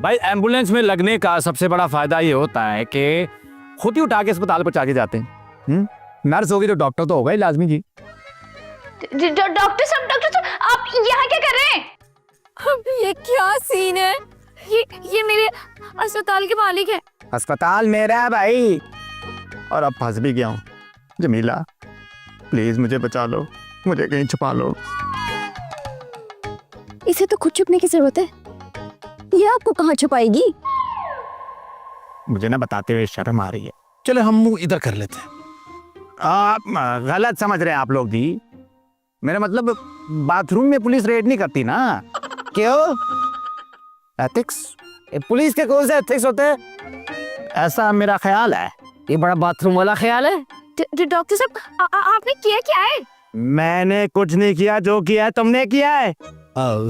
भाई एम्बुलेंस में लगने का सबसे बड़ा फायदा ये होता है कि खुद ही उठा के अस्पताल पहुंचा के जाते हैं। नर्स होगी तो डॉक्टर तो होगा ही लाजमी जी। डॉक्टर साहब आप यहाँ क्या कर रहे हैं? अब ये क्या सीन है? ये मेरे अस्पताल के मालिक है। अस्पताल मेरा है भाई, और अब फंस भी गया हूँ। जमीला प्लीज मुझे बचा लो, मुझे कहीं छुपा लो। इसे तो खुद छुपने की जरूरत है, ये आपको कहाँ छुपाएगी? मुझे ना बताते हुए शर्म आ रही है। चले हम मुंह इधर कर लेते हैं। आप गलत समझ रहे हैं आप लोग भी। मेरा मतलब बाथरूम में पुलिस रेड नहीं करती ना। क्यों? एथिक्स? पुलिस के कौन से एथिक्स होते हैं? ऐसा मेरा ख्याल है। ये बड़ा बाथरूम वाला ख्याल है। डॉक्टर साहब आपने किया क्या है? मैंने कुछ नहीं किया, जो किया है तुमने किया है।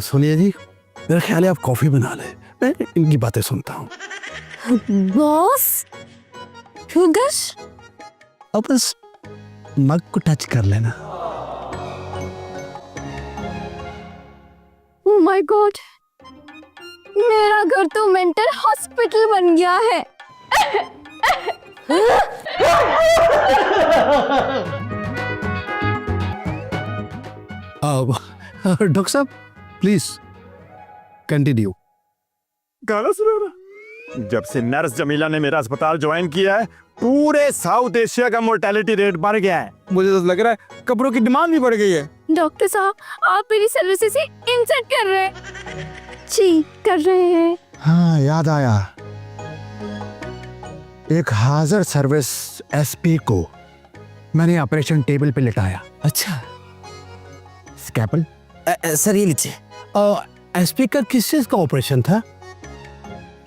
सोनिया जी, मेरा ख्याल है आप कॉफी बना ले, मैं इनकी बातें सुनता हूँ। Boss sugar? अब बस मग को टच कर लेना। ओह माय गॉड, मेरा घर तो मेंटल हॉस्पिटल बन गया है। डॉक्टर साहब प्लीज कंटिन्यू। गाना सुनो ना। जब से नर्स जमीला ने मेरा अस्पताल ज्वाइन किया है, पूरे साउथ एशिया का मोर्टेलिटी रेट बढ़ गया है। मुझे तो लग रहा है कब्रों की डिमांड भी बढ़ गई है। डॉक्टर साहब आप मेरी सर्विसेज से इंसल्ट कर रहे हैं, चीट कर रहे हैं। हाँ याद आया, एक हाजिर सर्विस एसपी को मैंने ऑपरेशन टेबल पे लिटाया। अच्छा स्कैपल? सर ये लीजिए। एसपी का किस चीज का ऑपरेशन था?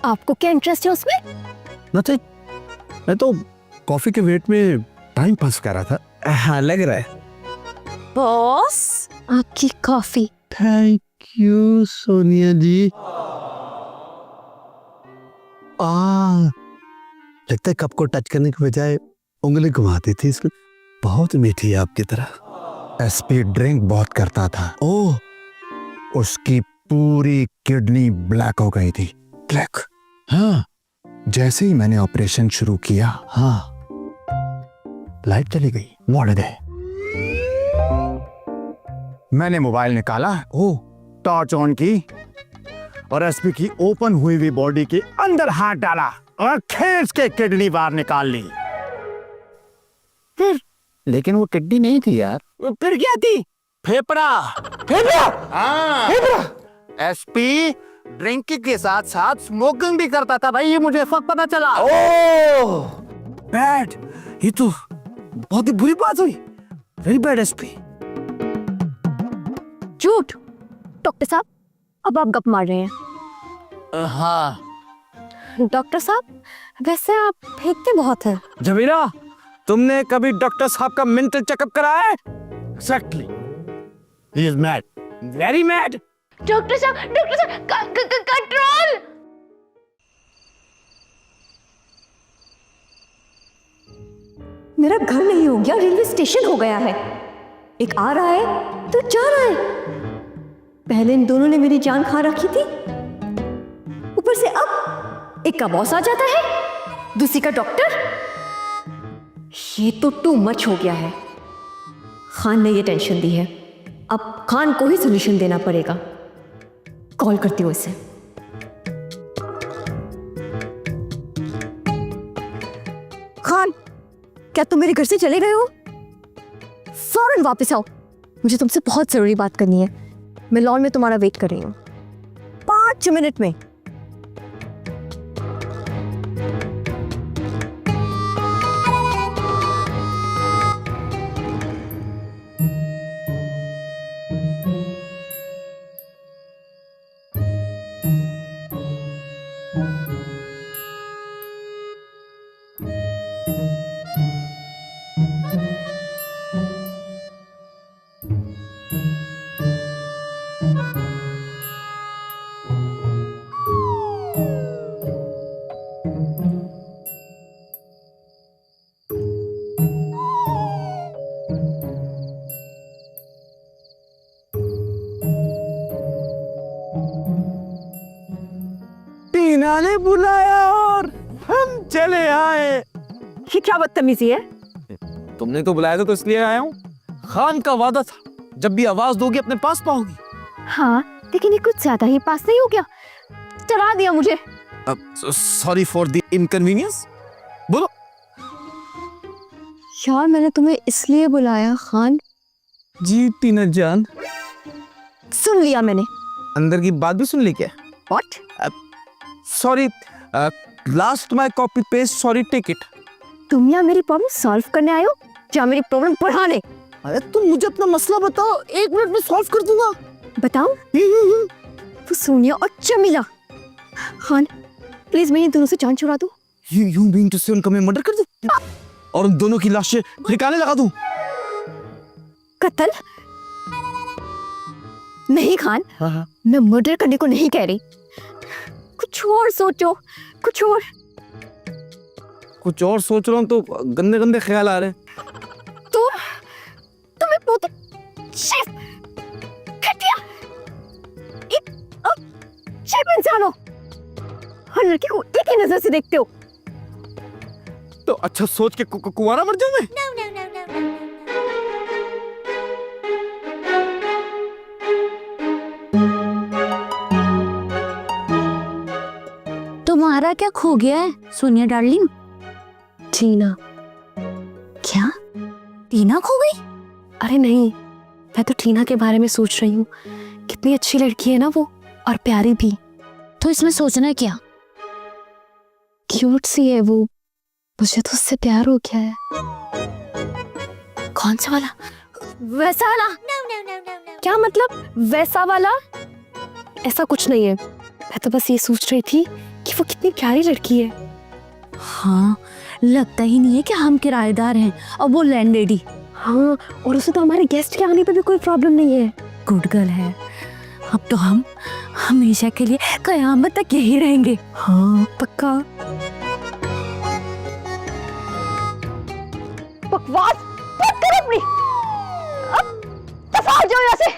आपको क्या इंटरेस्ट है उसमें? नहीं, मैं तो कॉफी के वेट में टाइम पास कर रहा था। हाँ लग रहा है। बॉस आपकी कॉफी। थैंक यू सोनिया जी। लगता है कप को टच करने के बजाय उंगली घुमाती थी इसमें। बहुत मीठी है आपकी तरह। एसपी ड्रिंक बहुत करता था। ओह, उसकी पूरी किडनी ब्लैक हो गई थी। ब्लैक? हाँ, जैसे ही मैंने ऑपरेशन शुरू किया, हाँ, लाइट चली गई, मर गए। मैंने मोबाइल निकाला, ओह, टॉर्च ऑन की और एसपी की ओपन हुई हुई बॉडी के अंदर हाथ डाला और खींच के किडनी बाहर निकाल ली। फिर लेकिन वो किडनी नहीं थी यार। फिर क्या थी? फेफड़ा। हाँ, एसपी ड्रिंकिंग के साथ साथ स्मोकिंग भी करता था भाई, ये मुझे फर्क पता चला। ओह बैड, ये तो बहुत ही बुरी बात हुई। Very bad SP. झूठ। डॉक्टर साहब अब आप गप मार रहे हैं। हाँ डॉक्टर साहब वैसे आप फेंकते बहुत हैं। जमीला, तुमने कभी डॉक्टर साहब का मेंटल चेकअप कराया है? Exactly, he is mad, very mad. Doctor साहब कंट्रोल। मेरा घर नहीं हो गया, रेलवे स्टेशन हो गया है। एक आ रहा है तो जा रहा है। पहले इन दोनों ने मेरी जान खा रखी थी, ऊपर से अब एक का बॉस आ जाता है, दूसरी का डॉक्टर। ये तो टू मच हो गया है। खान ने ये टेंशन दी है, अब खान को ही सोल्यूशन देना पड़ेगा। कॉल करती हूँ इसे। खान, क्या तुम मेरे घर से चले गए हो? फौरन वापस आओ, मुझे तुमसे बहुत जरूरी बात करनी है। मैं लॉन में तुम्हारा वेट कर रही हूँ, 5 मिनट में। टीना ने बुलाया और हम चले आए। ये क्या बदतमीजी है? तुमने तो बुलाया था तो इसलिए आया हूँ। खान का वादा था, जब भी आवाज दोगी अपने पास पाओगी। हाँ, लेकिन ये कुछ ज्यादा ही पास नहीं हो गया? चला दिया मुझे। Sorry for the inconvenience. बोलो। यार मैंने तुम्हें इसलिए बुलाया खान। जी टीना जान। सुन लिया मैंने। अंदर की बात भी सुन ली क्या? What? Sorry, last my copy paste, sorry take it. तुम यहाँ मेरी प्रॉब्लम सॉल्व करने आए हो या मेरी प्रॉब्लम बढ़ाने? अरे तुम मुझे अपना मसला बताओ, 1 मिनट में सॉल्व कर दूंगा। बताओ। वो सोनिया और चमीला। खान प्लीज मैं इन दोनों से जान छुड़ा दूं। You mean to say उनका मैं मर्डर कर दूं और उन दोनों की लाशें ठिकाने लगा दूं? कत्ल नहीं खान। हाँ। मैं मर्डर करने को नहीं कह रही। कुछ और सोचो, कुछ और। कुछ और सोच रहा हूँ तो गंदे गंदे ख्याल आ रहे हैं। तुम एक बहुत चीप, घटिया, एक चीप इंसान हो। हर लड़की को एक ही नजर से देखते हो। तो अच्छा सोच के कुंवारा मर जाऊं मैं? तुम्हारा क्या खो गया है सोनिया डार्लिंग? टीना। क्या टीना खो गई? अरे नहीं, मैं तो टीना के बारे में सोच रही हूँ। कितनी अच्छी लड़की है ना वो, और प्यारी भी। तो इसमें सोचना क्या? क्यूट सी है वो। मुझे तो उससे प्यार हो गया है। कौन सा वाला? वैसा वाला? क्या मतलब वैसा वाला? ऐसा कुछ नहीं है। मैं तो बस ये सोच रही थी कि वो कितनी प्यारी लड़की है। हाँ, लगता ही नहीं है कि हम किराएदार हैं और वो लैंडलेडी। हाँ, और उसे तो हमारे गेस्ट के आने पे भी कोई प्रॉब्लम नहीं है। गुड गर्ल है। अब तो हम हमेशा के लिए कयामत तक यही रहेंगे। हाँ पक्का। बकवास मत करो अपनी। अब दफा हो जाओ यहाँ से।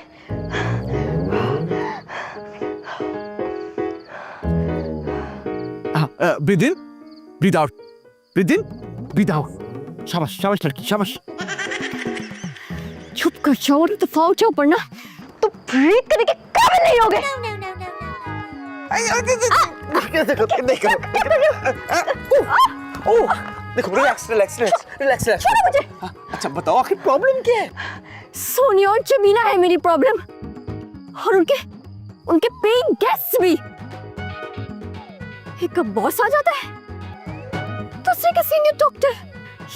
ब्रीथ इन, ब्रीथ आउट, ब्रीथ इन, ब्रीथ आउट। शाबाश शाबाश लड़की, शाबाश। चुप कर जाओ और दफा हो जाओ, वरना तो ब्रीथ करने के काबिल नहीं होगे। देखो, रिलैक्स रिलैक्स रिलैक्स रिलैक्स। छोड़ो मुझे। अच्छा बताओ आखिर प्रॉब्लम क्या है? सोनिया और जमीना है मेरी प्रॉब्लम, और उनके पेइंग गेस्ट्स भी। एक का बॉस आ जाता है, दूसरे का सीनियर डॉक्टर।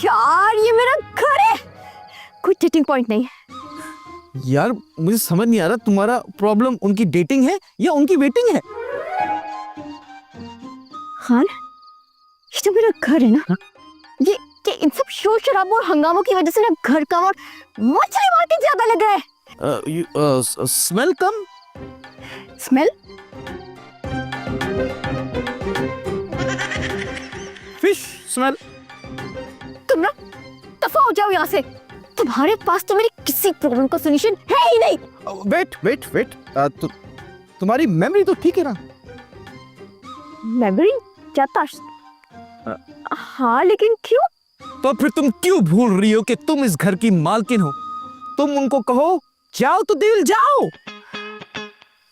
यार ये मेरा घर है, कोई डेटिंग पॉइंट नहीं है। यार मुझे समझ नहीं आ रहा, तुम्हारा प्रॉब्लम उनकी डेटिंग है या उनकी वेटिंग है? खान, ये जो मेरा घर है ना, ये इन सब शोर शराबों और हंगामों की वजह से ना घर का और मछली मार्केट ज्यादा लग रहा है। स्मेल कम? स्मेल? Fish smell? तुम ना दफा हो जाओ यहाँ से। तुम्हारे पास तो मेरी किसी प्रॉब्लम का सॉल्यूशन है ही नहीं। वेट वेट वेट, तुम्हारी मेमोरी तो ठीक है ना? मेमोरी जाता? हाँ लेकिन क्यों? तो फिर तुम क्यों भूल रही हो कि तुम इस घर की मालकिन हो? तुम उनको कहो जाओ तो दिल जाओ।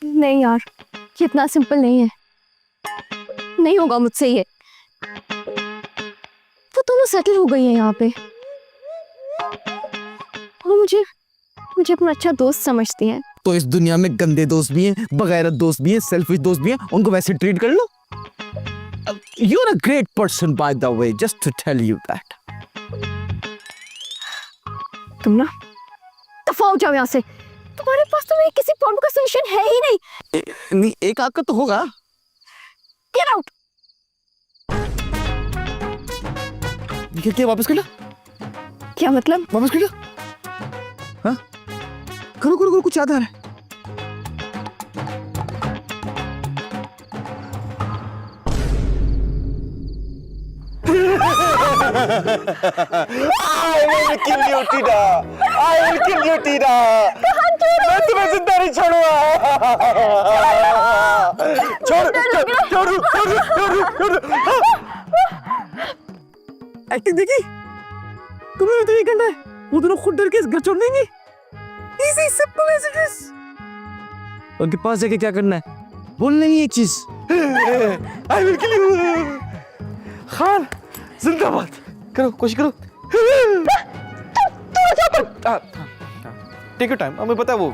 नहीं यार, ये इतना सिंपल नहीं है। नहीं होगा मुझसे ये। वो दोनों सेटल हो गई है यहाँ पे, और मुझे अपना अच्छा दोस्त समझती हैं। तो इस दुनिया में गंदे दोस्त भी हैं, बगैरत दोस्त भी हैं, सेल्फिश दोस्त भी हैं, उनको वैसे ट्रीट कर लो। You're a great person by the way, just to tell you that. तुम ना दफा हो जाओ यहाँ से। तुम्हारे पास तो मेरी किसी प्रॉब्लम का सॉल्यूशन है ही नहीं। नहीं, एक आग का तो होगा। Get out! क्या वापस कर लो? क्या मतलब? वापस कर लो। हाँ? करो करो करो, कुछ याद आ रहा है। I will kill you, Tina. I will kill you, Tina. मैं तुम्हें जिंदा नहीं छोड़ूंगा। छोड़। एक्टिंग देखी? तुम्हें तो ये करना है, वो दोनों खुद डर के इस घर छोड़ देंगे। Easy simple as it is. उनके पास जाके क्या करना है? बोलना ही एक चीज। I will kill you. Khan जिंदाबाद। करो, कोशिश करो। टेक योर टाइम, हमें पता है वो